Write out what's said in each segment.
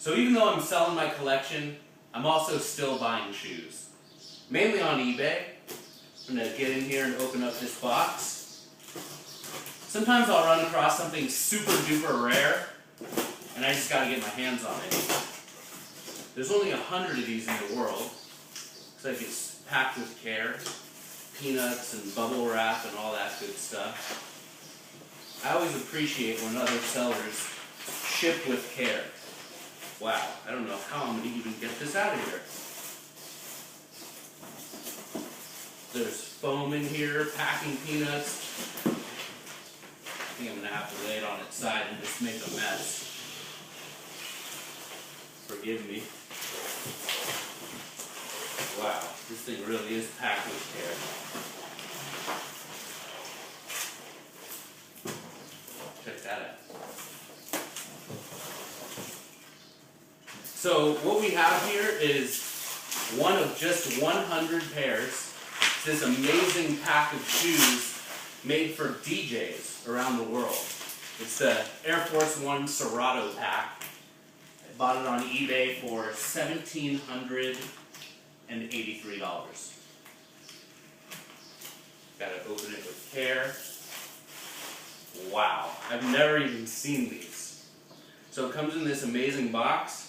So even though I'm selling my collection, I'm also still buying shoes. Mainly on eBay. I'm going to get in here and open up this box. Sometimes I'll run across something super duper rare, and I just got to get my hands on it. There's only 100 of these in the world. Looks like it's packed with care. Peanuts and bubble wrap and all that good stuff. I always appreciate when other sellers ship with care. Wow, I don't know how I'm going to even get this out of here. There's foam in here, packing peanuts. I think I'm going to have to lay it on its side and just make a mess. Forgive me. Wow, this thing really is packed with care. Check that out. So what we have here is one of just 100 pairs. It's this amazing pack of shoes made for DJs around the world. It's the Air Force One Serato Pack. I bought it on eBay for $1,783. Gotta open it with care. Wow, I've never even seen these. So it comes in this amazing box.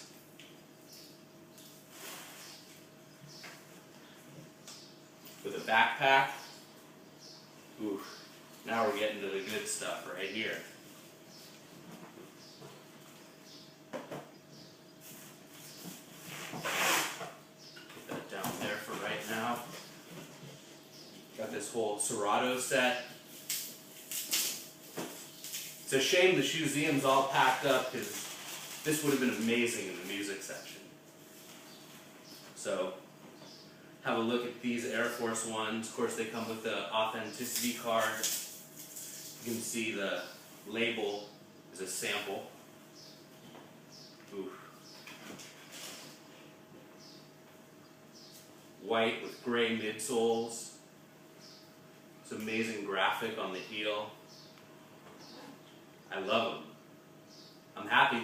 With a backpack. Ooh, now we're getting to the good stuff right here. Put that down there for right now. Got this whole Serato set. It's a shame the ShoeZeum's all packed up because this would have been amazing in the music section. So, have a look at these Air Force Ones. Of course, they come with the authenticity card. You can see the label is a sample. Ooh. White with gray midsoles. It's amazing graphic on the heel. I love them. I'm happy.